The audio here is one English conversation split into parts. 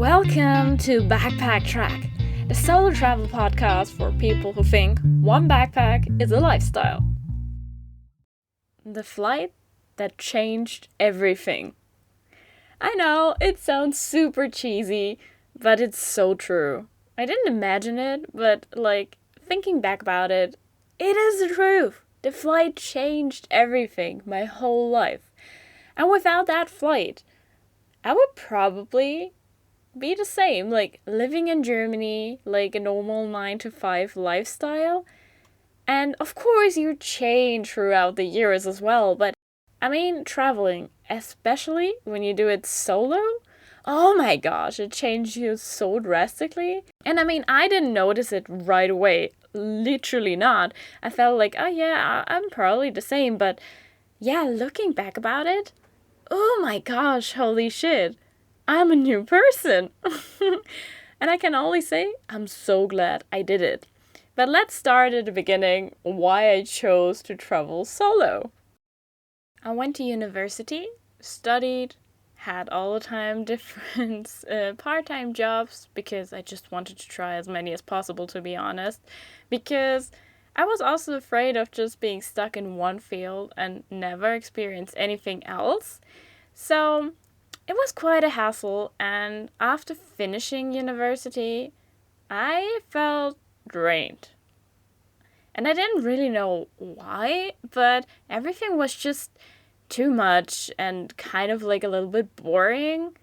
Welcome to BackPackTrack, the solo travel podcast for people who think one backpack is a lifestyle. The flight that changed everything. I know, it sounds super cheesy, but it's so true. I didn't imagine it, but thinking back about it, it is the truth. The flight changed everything, my whole life. And without that flight, I would probably be the same, living in Germany, like a normal 9 to 5 lifestyle. And of course, you change throughout the years as well, but traveling, especially when you do it solo, oh my gosh, it changed you so drastically. And I didn't notice it right away, literally not. I felt like, oh yeah, I'm probably the same, but yeah, looking back about it, oh my gosh, holy shit. I'm a new person. And I can only say I'm so glad I did it. But let's start at the beginning, why I chose to travel solo. I went to university, studied, had all the time different part-time jobs because I just wanted to try as many as possible, to be honest. Because I was also afraid of just being stuck in one field and never experience anything else. So it was quite a hassle, and after finishing university, I felt drained. And I didn't really know why, but everything was just too much and kind of a little bit boring.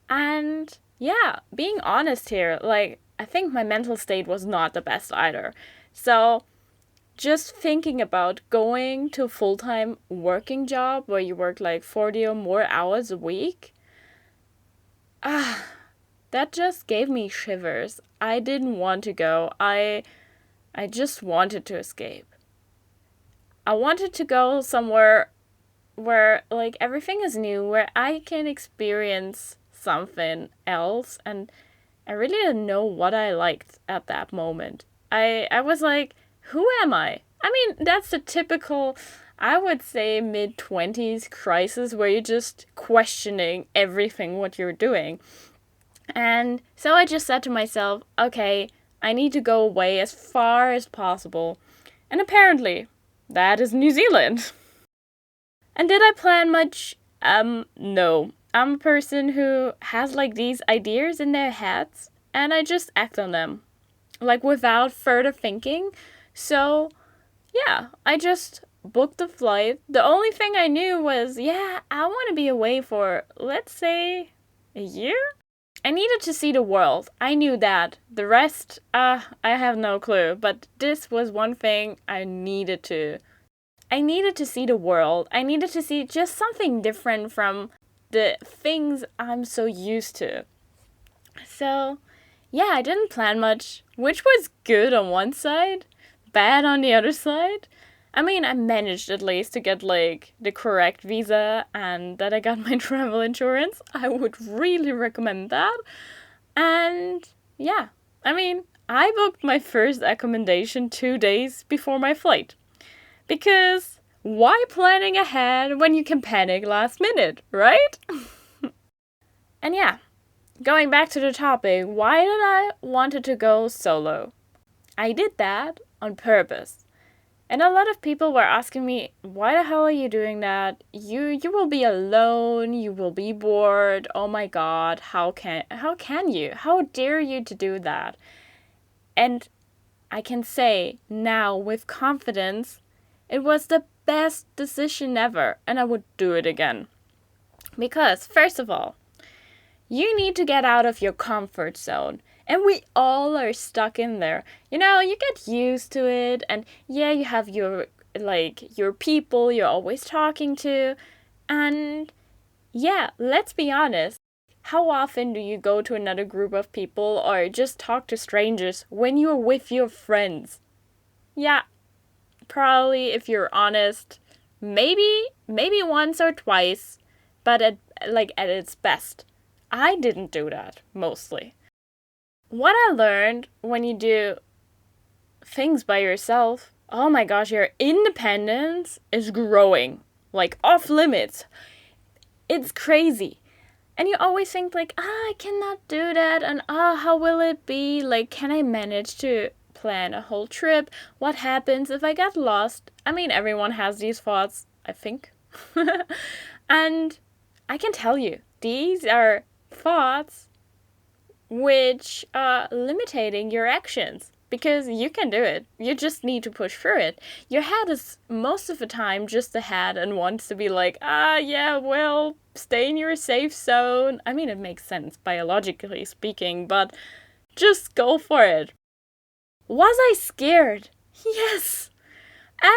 And yeah, being honest here, I think my mental state was not the best either. So just thinking about going to a full-time working job where you work 40 or more hours a week, that just gave me shivers. I didn't want to go. I just wanted to escape. I wanted to go somewhere where everything is new, where I can experience something else, and I really didn't know what I liked at that moment. I was like, who am I? That's the typical, I would say, mid-20s crisis where you're just questioning everything what you're doing. And so I just said to myself, okay, I need to go away as far as possible. And apparently, that is New Zealand. And did I plan much? No. I'm a person who has these ideas in their heads, and I just act on them. Without further thinking. So yeah, I just booked the flight. The only thing I knew was, I want to be away for, let's say, a year? I needed to see the world. I knew that. The rest, I have no clue. But this was one thing I needed to. I needed to see the world. I needed to see just something different from the things I'm so used to. So, yeah, I didn't plan much, which was good on one side, bad on the other side. I managed at least to get the correct visa and that I got my travel insurance. I would really recommend that. And yeah, I booked my first accommodation 2 days before my flight. Because why planning ahead when you can panic last minute, right? And yeah, going back to the topic, why did I wanted to go solo? I did that on purpose. And a lot of people were asking me, why the hell are you doing that? You will be alone, you will be bored. Oh my god, how can you? How dare you to do that? And I can say now with confidence, it was the best decision ever, and I would do it again. Because first of all, you need to get out of your comfort zone. And we all are stuck in there. You get used to it. And yeah, you have your people you're always talking to. And yeah, let's be honest. How often do you go to another group of people or just talk to strangers when you're with your friends? Yeah, probably, if you're honest, maybe once or twice. But at its best. I didn't do that, mostly. What I learned when you do things by yourself, oh my gosh, your independence is growing. Off limits. It's crazy. And you always think like, I cannot do that, and how will it be? Like, can I manage to plan a whole trip? What happens if I get lost? I mean, everyone has these thoughts, I think. And I can tell you, these are thoughts which are limiting your actions. Because you can do it. You just need to push through it. Your head is most of the time just a head and wants to be like, yeah, well, stay in your safe zone. I mean, it makes sense biologically speaking, but just go for it. Was I scared? Yes.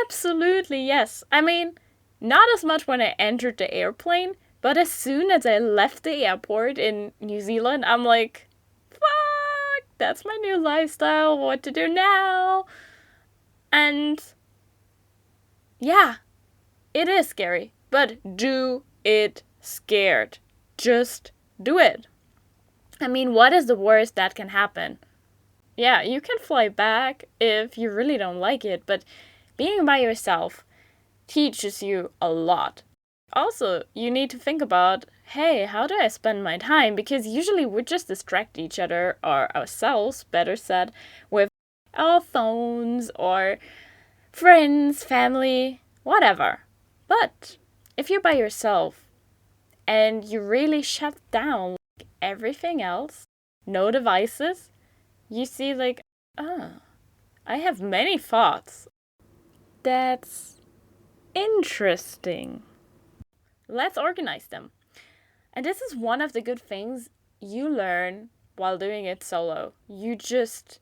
Absolutely yes. I mean, not as much when I entered the airplane, but as soon as I left the airport in New Zealand, I'm like, fuck, that's my new lifestyle, what to do now? And yeah, it is scary, but do it scared. Just do it. I mean, what is the worst that can happen? Yeah, you can fly back if you really don't like it, but being by yourself teaches you a lot. Also, you need to think about, hey, how do I spend my time? Because usually we just distract each other, or ourselves, better said, with our phones or friends, family, whatever. But if you're by yourself and you really shut down like everything else, no devices, you see like, I have many thoughts. That's interesting. Let's organize them. And this is one of the good things you learn while doing it solo. You just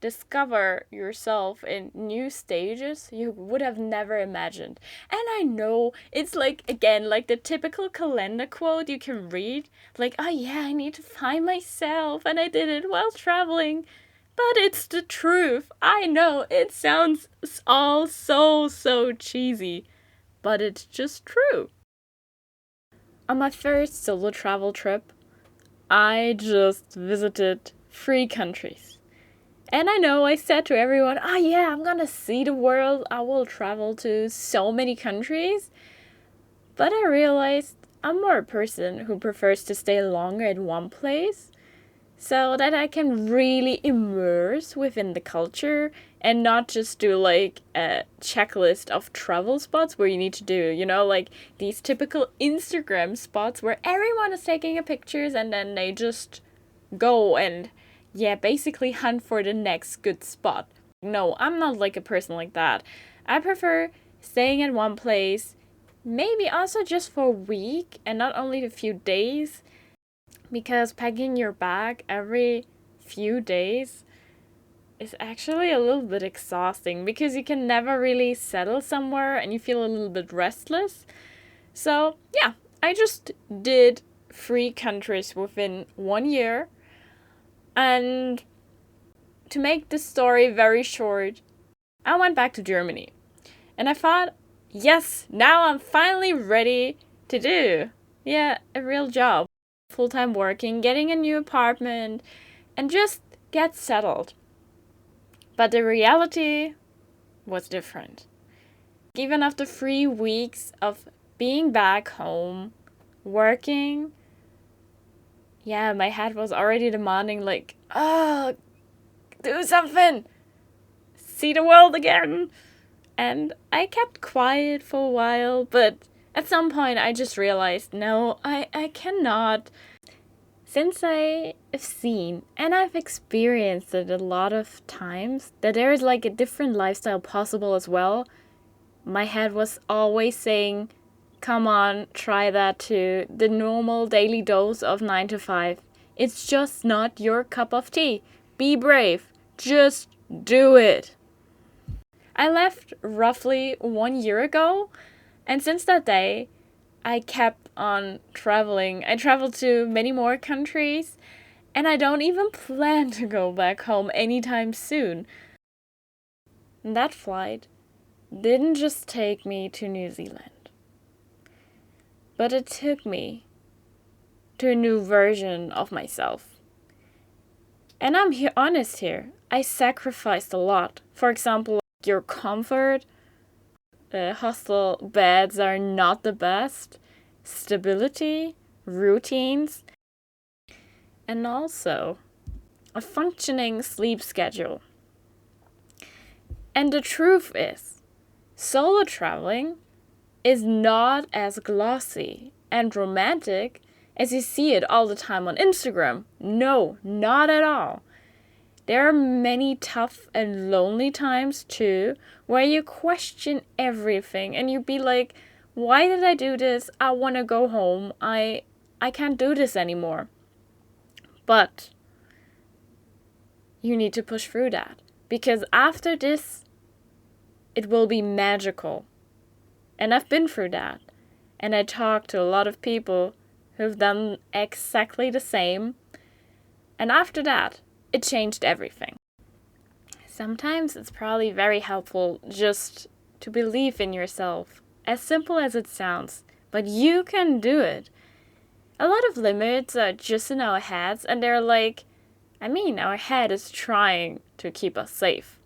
discover yourself in new stages you would have never imagined. And I know it's like, again, like the typical calendar quote you can read. Like, oh yeah, I need to find myself and I did it while traveling. But it's the truth. I know it sounds all so cheesy. But it's just true. On my first solo travel trip, I just visited 3 countries. And I know I said to everyone, yeah, I'm gonna see the world. I will travel to so many countries. But I realized I'm more a person who prefers to stay longer in one place so that I can really immerse within the culture and not just do like a checklist of travel spots where you need to do, like these typical Instagram spots where everyone is taking a pictures and then they just go and basically hunt for the next good spot. No, I'm not like a person like that. I prefer staying in one place, maybe also just for a week and not only a few days. Because packing your bag every few days is actually a little bit exhausting because you can never really settle somewhere and you feel a little bit restless. So, yeah, I just did 3 countries within 1 year. And to make the story very short, I went back to Germany. And I thought, yes, now I'm finally ready to do, a real job. Full-time working, getting a new apartment, and just get settled. But the reality was different. Even after 3 weeks of being back home, working, my head was already demanding like, do something! See the world again! And I kept quiet for a while, but at some point I just realized, no, I cannot. Since I have seen and I've experienced it a lot of times that there is like a different lifestyle possible as well, my head was always saying, come on, try that too. The normal daily dose of 9 to 5. It's just not your cup of tea. Be brave. Just do it. I left roughly 1 year ago, and since that day, I kept on traveling. I traveled to many more countries, and I don't even plan to go back home anytime soon. And that flight didn't just take me to New Zealand, but it took me to a new version of myself. And I'm honest here. I sacrificed a lot. For example, your comfort. Hostel beds are not the best. Stability, routines, and also a functioning sleep schedule. And the truth is, solo traveling is not as glossy and romantic as you see it all the time on Instagram. No, not at all. There are many tough and lonely times too, where you question everything and you be like, why did I do this? I want to go home. I can't do this anymore. But you need to push through that, because after this, it will be magical. And I've been through that. And I talked to a lot of people who've done exactly the same. And after that, it changed everything. Sometimes it's probably very helpful just to believe in yourself, as simple as it sounds, but you can do it. A lot of limits are just in our heads, and they're like, our head is trying to keep us safe.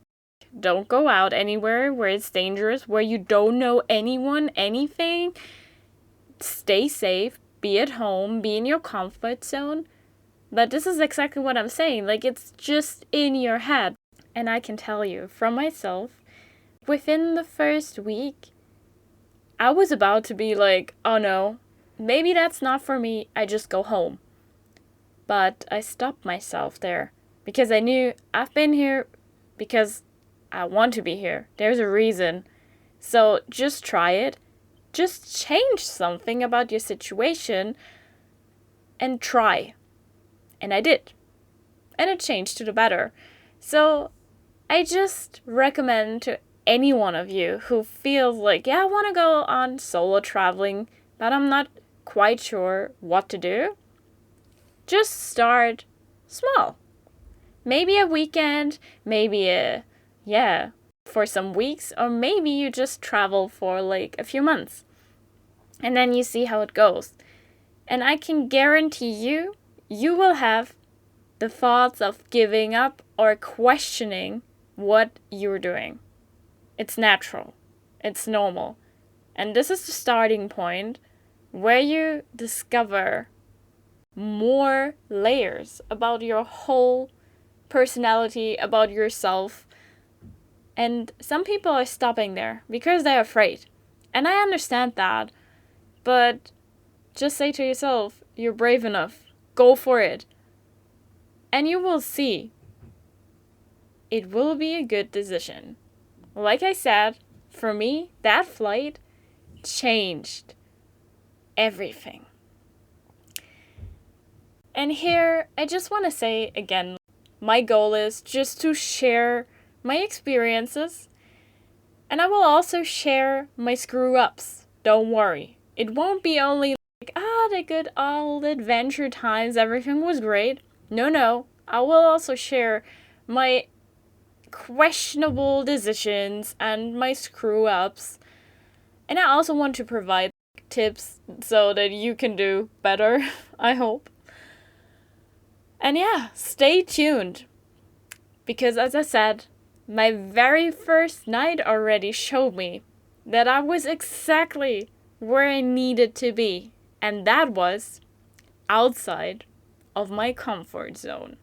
Don't go out anywhere where it's dangerous, where you don't know anyone, anything. Stay safe, be at home, be in your comfort zone. But this is exactly what I'm saying. Like, it's just in your head. And I can tell you from myself, within the first week, I was about to be like, oh no, maybe that's not for me. I just go home. But I stopped myself there because I knew I've been here because I want to be here. There's a reason. So just try it. Just change something about your situation and try. And I did. And it changed to the better. So I just recommend to any one of you who feels like, I want to go on solo traveling, but I'm not quite sure what to do. Just start small. Maybe a weekend, maybe for some weeks, or maybe you just travel for like a few months. And then you see how it goes. And I can guarantee you, you will have the thoughts of giving up or questioning what you're doing. It's natural. It's normal. And this is the starting point where you discover more layers about your whole personality, about yourself. And some people are stopping there because they're afraid. And I understand that. But just say to yourself, you're brave enough. Go for it. And you will see. It will be a good decision. Like I said, for me, that flight changed everything. And here, I just want to say again, my goal is just to share my experiences. And I will also share my screw-ups. Don't worry. It won't be only like, the good old adventure times, everything was great. No. I will also share my questionable decisions and my screw-ups. And I also want to provide tips so that you can do better, I hope. And stay tuned. Because as I said, my very first night already showed me that I was exactly where I needed to be. And that was outside of my comfort zone.